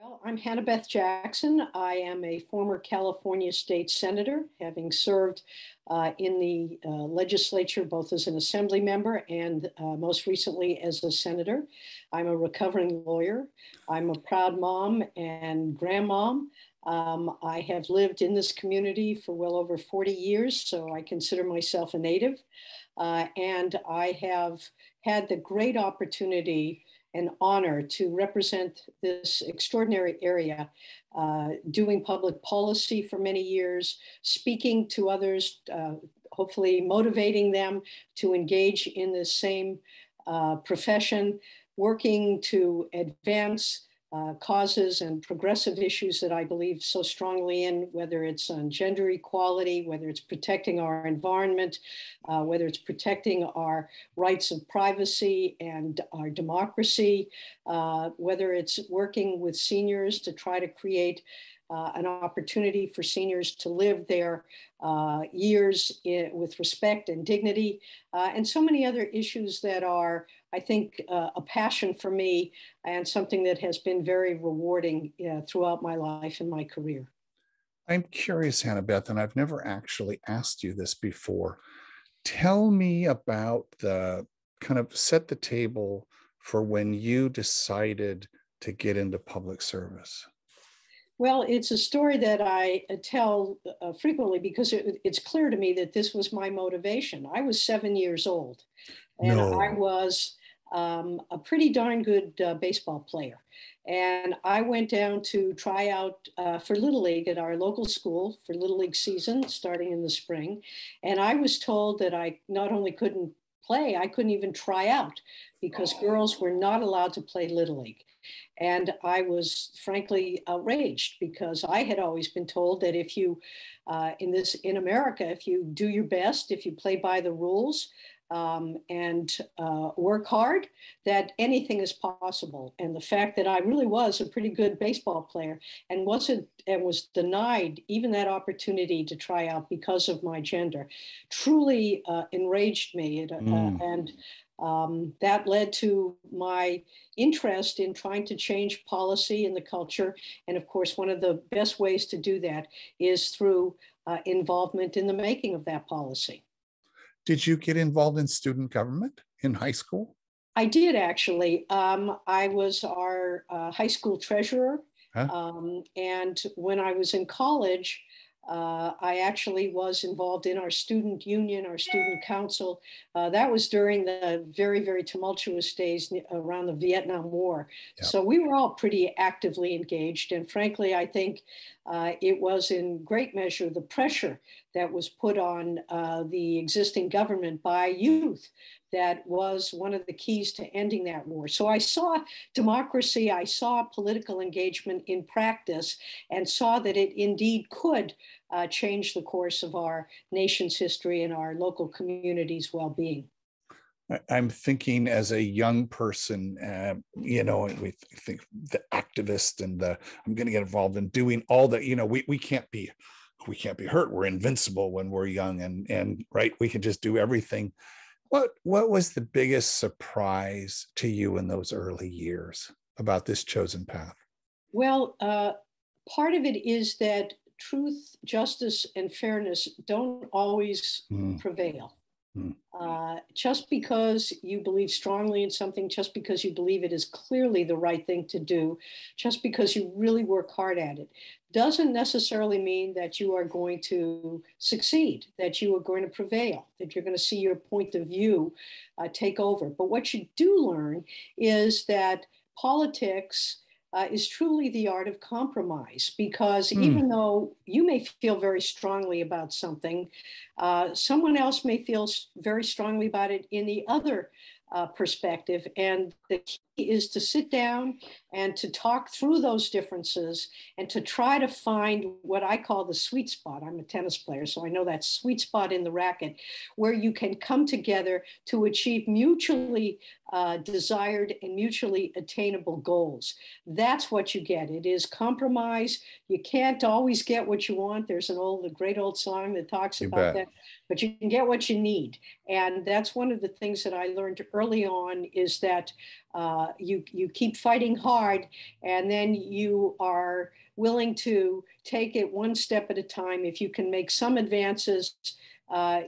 Well, I'm Hannah-Beth Jackson. I am a former California state senator, having served in the legislature both as an assembly member and most recently as a senator. I'm a recovering lawyer. I'm a proud mom and grandmom. I have lived in this community for well over 40 years, so I consider myself a native. And I have had the great opportunity and honor to represent this extraordinary area, doing public policy for many years, speaking to others, hopefully motivating them to engage in the same profession, working to advance causes and progressive issues that I believe so strongly in, whether it's on gender equality, whether it's protecting our environment, whether it's protecting our rights of privacy and our democracy, whether it's working with seniors to try to create an opportunity for seniors to live their years with respect and dignity, and so many other issues that are, I think, a passion for me and something that has been very rewarding throughout my life and my career. I'm curious, Hannah-Beth, and I've never actually asked you this before. Tell me about the kind of set the table for when you decided to get into public service. Well, it's a story that I tell frequently because it's clear to me that this was my motivation. I was 7 years old, and I was a pretty darn good baseball player. And I went down to try out for Little League at our local school for Little League season starting in the spring. And I was told that I not only couldn't play, I couldn't even try out because girls were not allowed to play Little League. And I was frankly outraged because I had always been told that if you, in America, if you do your best, if you play by the rules, and work hard, that anything is possible. And the fact that I really was a pretty good baseball player and was denied even that opportunity to try out because of my gender truly enraged me. And that led to my interest in trying to change policy and the culture. And of course, one of the best ways to do that is through involvement in the making of that policy. Did you get involved in student government in high school? I did, actually. I was our high school treasurer. And when I was in college, I actually was involved in our student union, our student council. That was during the very, very tumultuous days around the Vietnam War. Yep. So we were all pretty actively engaged. And frankly, I think it was in great measure the pressure that was put on the existing government by youth that was one of the keys to ending that war. So I saw democracy, I saw political engagement in practice, and saw that it indeed could change the course of our nation's history and our local community's well-being. I'm thinking as a young person, we think the activist and I'm going to get involved in doing all the, we can't be hurt. We're invincible when we're young and right. We can just do everything. What was the biggest surprise to you in those early years about this chosen path? Well, part of it is that truth, justice, and fairness don't always prevail. Just because you believe strongly in something, just because you believe it is clearly the right thing to do, just because you really work hard at it, doesn't necessarily mean that you are going to succeed, that you are going to prevail, that you're going to see your point of view take over. But what you do learn is that politics is truly the art of compromise, because even though you may feel very strongly about something, someone else may feel very strongly about it in the other perspective. And the key is to sit down and to talk through those differences and to try to find what I call the sweet spot. I'm a tennis player, so I know that sweet spot in the racket where you can come together to achieve mutually desired and mutually attainable goals. That's what you get. It is compromise. You can't always get what you want. There's a great old song that talks about that, but you can get what you need. And that's one of the things that I learned early on, is that you keep fighting hard, and then you are willing to take it one step at a time. If you can make some advances,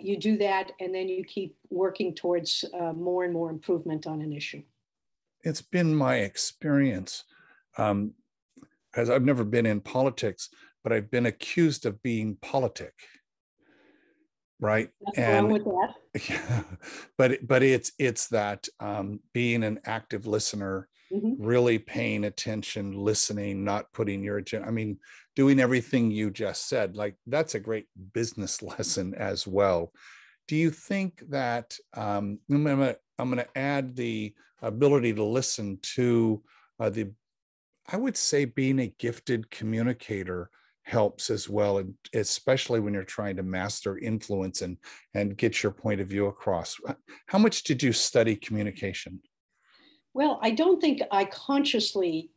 you do that, and then you keep working towards more and more improvement on an issue. It's been my experience, as I've never been in politics, but I've been accused of being politic. Right. What's wrong with that? Yeah, but it's that being an active listener, really paying attention, listening, not putting your agenda. I mean, doing everything you just said, like that's a great business lesson as well. Do you think that I'm going to add the ability to listen to I would say being a gifted communicator helps as well, and especially when you're trying to master influence and get your point of view across. How much did you study communication? Well, I don't think I consciously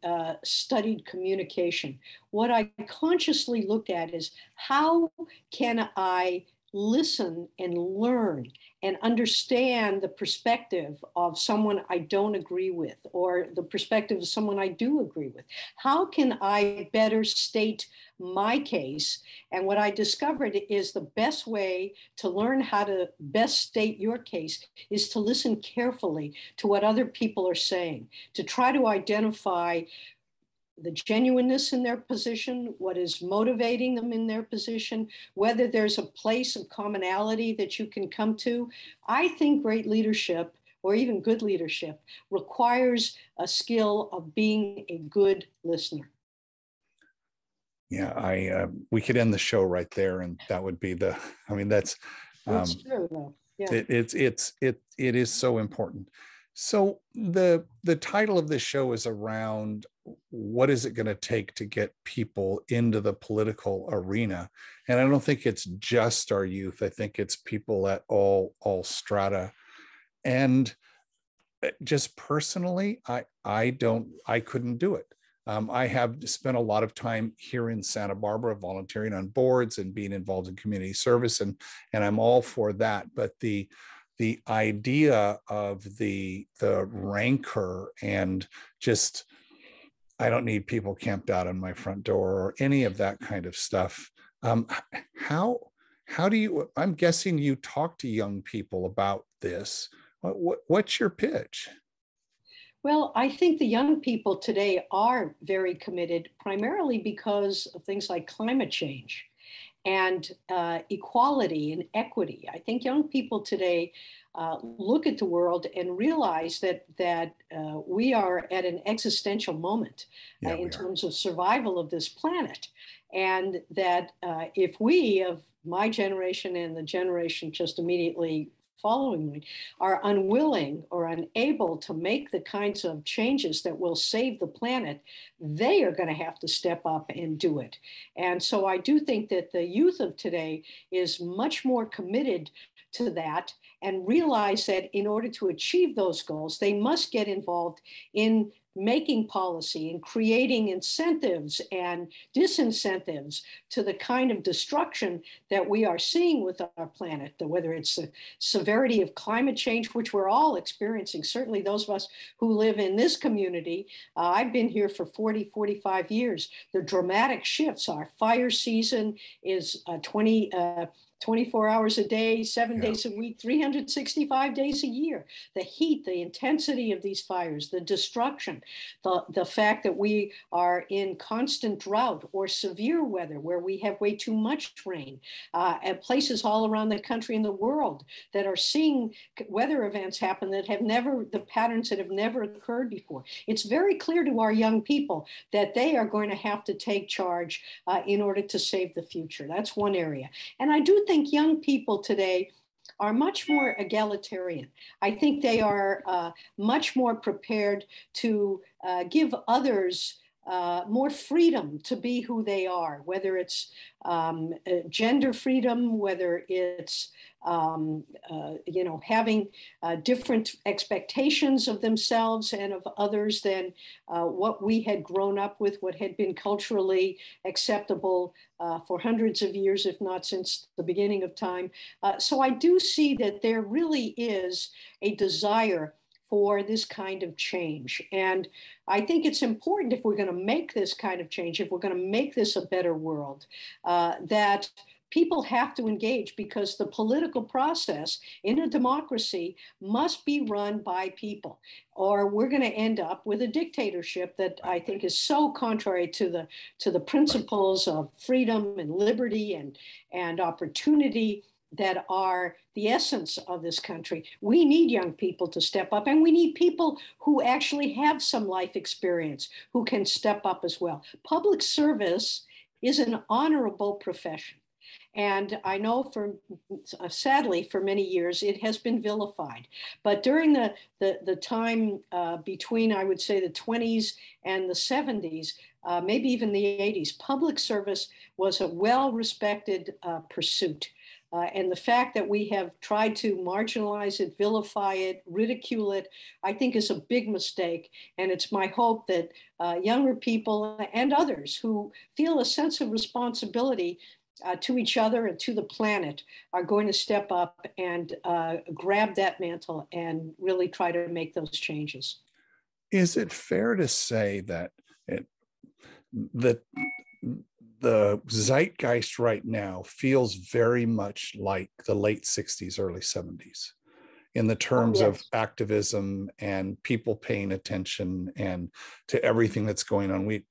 studied communication. What I consciously looked at is how can I listen and learn and understand the perspective of someone I don't agree with, or the perspective of someone I do agree with. How can I better state my case? And what I discovered is the best way to learn how to best state your case is to listen carefully to what other people are saying, to try to identify the genuineness in their position, what is motivating them in their position, whether there's a place of commonality that you can come to. I think great leadership, or even good leadership, requires a skill of being a good listener. Yeah, we could end the show right there, and that would be that's true though. Yeah. It is so important. So the title of this show is around what is it going to take to get people into the political arena, and I don't think it's just our youth. I think it's people at all strata. And just personally, I couldn't do it. I have spent a lot of time here in Santa Barbara volunteering on boards and being involved in community service, and I'm all for that. But the idea of the rancor and just, I don't need people camped out on my front door or any of that kind of stuff. How do you, I'm guessing you talk to young people about this. What's your pitch? Well, I think the young people today are very committed, primarily because of things like climate change and equality and equity. I think young people today look at the world and realize that we are at an existential moment in terms of survival of this planet. And that if we, of my generation and the generation just immediately following me, are unwilling or unable to make the kinds of changes that will save the planet, they are going to have to step up and do it. And so I do think that the youth of today is much more committed to that and realize that in order to achieve those goals, they must get involved in making policy and creating incentives and disincentives to the kind of destruction that we are seeing with our planet, whether it's the severity of climate change, which we're all experiencing, certainly those of us who live in this community. I've been here for 45 years. The dramatic shifts, our fire season is 24 hours a day, 7 days a week, 365 days a year. The heat, the intensity of these fires, the destruction, the fact that we are in constant drought or severe weather where we have way too much rain, at places all around the country and the world that are seeing weather events happen that have never, the patterns that have never occurred before. It's very clear to our young people that they are going to have to take charge in order to save the future. That's one area. And I do think young people today are much more egalitarian. I think they are much more prepared to give others more freedom to be who they are, whether it's gender freedom, whether it's having different expectations of themselves and of others than what we had grown up with, what had been culturally acceptable for hundreds of years, if not since the beginning of time. So I do see that there really is a desire for this kind of change. And I think it's important, if we're going to make this kind of change, if we're going to make this a better world, that people have to engage, because the political process in a democracy must be run by people, or we're going to end up with a dictatorship that I think is so contrary to the principles of freedom and liberty and opportunity that are the essence of this country. We need young people to step up, and we need people who actually have some life experience who can step up as well. Public service is an honorable profession. And I know sadly, for many years, it has been vilified. But during the time between, I would say, the 20s and the 70s, maybe even the 80s, public service was a well-respected pursuit. And the fact that we have tried to marginalize it, vilify it, ridicule it, I think is a big mistake. And it's my hope that younger people and others who feel a sense of responsibility to each other and to the planet are going to step up and grab that mantle and really try to make those changes. Is it fair to say that the zeitgeist right now feels very much like the late 60s, early 70s in the terms of activism and people paying attention and to everything that's going on? The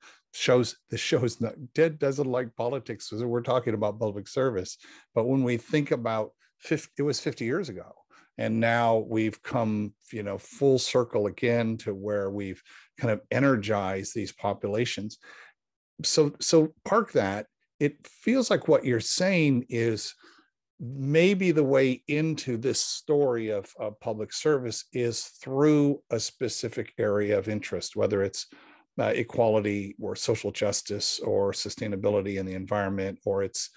show's not dead, doesn't like politics, so we're talking about public service. But when we think about it was 50 years ago, and now we've come, full circle again to where we've kind of energized these populations. So park that. It feels like what you're saying is maybe the way into this story of public service is through a specific area of interest, whether it's equality or social justice or sustainability in the environment, or it's,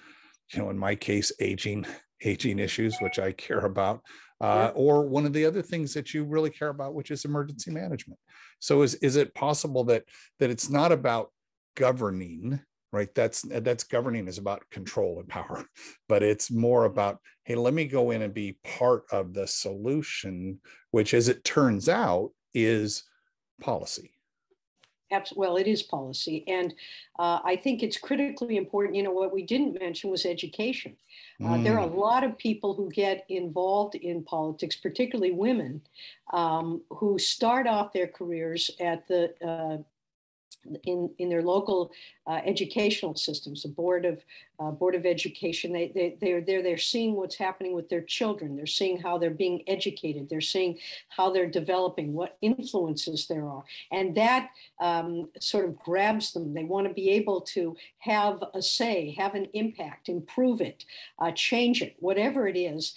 in my case, aging issues, which I care about, or one of the other things that you really care about, which is emergency management. So is it possible that it's not about governing, right? That's governing is about control and power, but it's more about, hey, let me go in and be part of the solution, which, as it turns out, is policy. Well, it is policy. And I think it's critically important. What we didn't mention was education. There are a lot of people who get involved in politics, particularly women, who start off their careers at in their local educational systems, the board of education. They're seeing what's happening with their children. They're seeing how they're being educated. They're seeing how they're developing, what influences there are, and that sort of grabs them. They want to be able to have a say, have an impact, improve it, change it, whatever it is,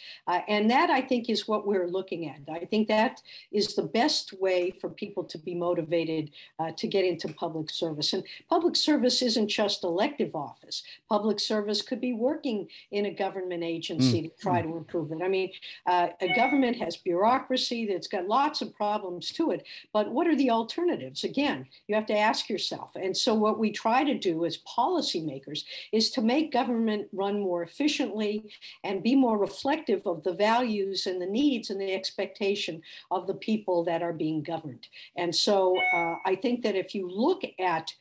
and that, I think, is what we're looking at. I think that is the best way for people to be motivated to get into public service. And public service isn't just elective office. Public service could be working in a government agency to try to improve it. I mean, a government has bureaucracy that's got lots of problems to it, but what are the alternatives? Again, you have to ask yourself. And so what we try to do as policymakers is to make government run more efficiently and be more reflective of the values and the needs and the expectation of the people that are being governed. And so I think that if you look at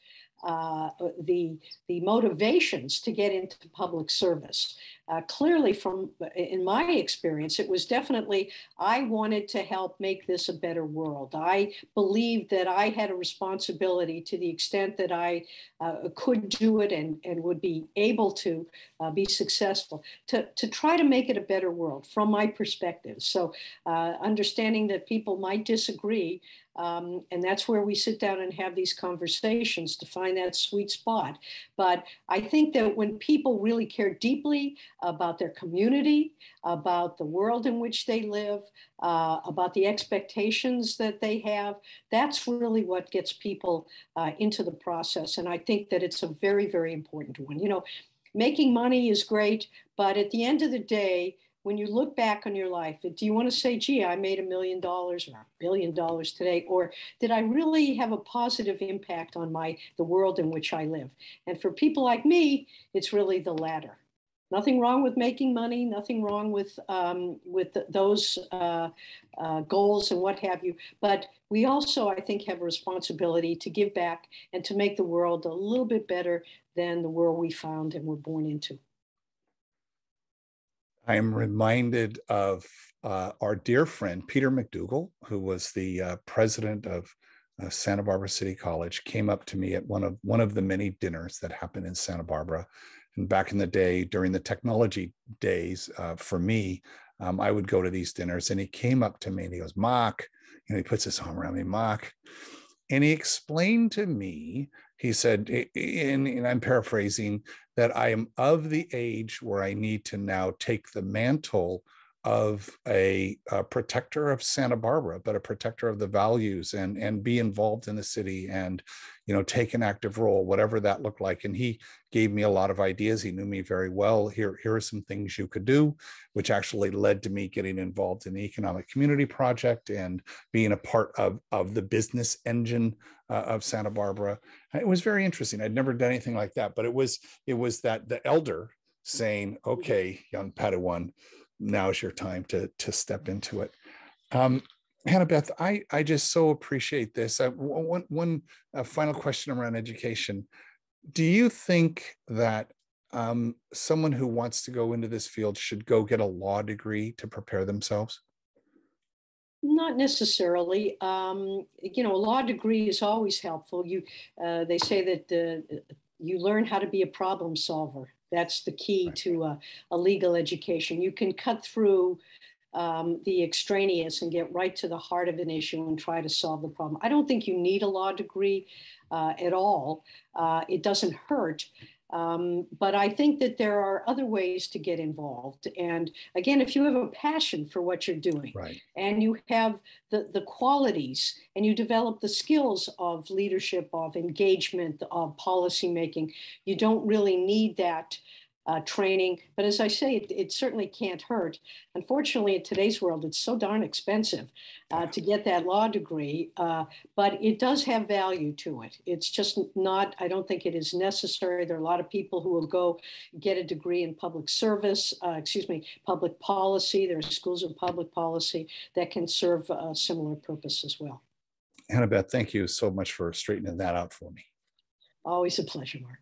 the motivations to get into public service. Clearly, in my experience, it was definitely, I wanted to help make this a better world. I believed that I had a responsibility, to the extent that I could do it and would be able to be successful, to try to make it a better world from my perspective. So understanding that people might disagree, and that's where we sit down and have these conversations to find that sweet spot. But I think that when people really care deeply about their community, about the world in which they live, about the expectations that they have, that's really what gets people into the process. And I think that it's a very, very important one. Making money is great, but at the end of the day, when you look back on your life, do you want to say, gee, I made $1 million or $1 billion today? Or did I really have a positive impact on the world in which I live? And for people like me, it's really the latter. Nothing wrong with making money, nothing wrong with those goals and what have you. But we also, I think, have a responsibility to give back and to make the world a little bit better than the world we found and were born into. I am reminded of our dear friend, Peter McDougall, who was the president of Santa Barbara City College, came up to me at one of the many dinners that happened in Santa Barbara. And back in the day, during the technology days, for me, I would go to these dinners, and he came up to me and he goes, "Mark," he puts his arm around me, "Mark," and he explained to me, he said, and I'm paraphrasing, that I am of the age where I need to now take the mantle of a protector of Santa Barbara, but a protector of the values, and be involved in the city, and take an active role, whatever that looked like. And he gave me a lot of ideas. He knew me very well. Here are some things you could do, which actually led to me getting involved in the Economic Community Project and being a part of the business engine of Santa Barbara. It was very interesting. I'd never done anything like that, but it was that the elder saying, "Okay, young Padawan, now's your time to step into it." Hannah-Beth, I just so appreciate this. One final question around education. Do you think that someone who wants to go into this field should go get a law degree to prepare themselves? Not necessarily. A law degree is always helpful. They say that you learn how to be a problem solver. That's the key to a legal education. You can cut through the extraneous and get right to the heart of an issue and try to solve the problem. I don't think you need a law degree at all. It doesn't hurt. But I think that there are other ways to get involved. And again, if you have a passion for what you're doing, Right, and you have the qualities, and you develop the skills of leadership, of engagement, of policymaking, you don't really need that training. But as I say, it certainly can't hurt. Unfortunately, in today's world, it's so darn expensive to get that law degree, but it does have value to it. It's just not, I don't think it is necessary. There are a lot of people who will go get a degree in public service, public policy. There are schools of public policy that can serve a similar purpose as well. Hannah-Beth, thank you so much for straightening that out for me. Always a pleasure, Mark.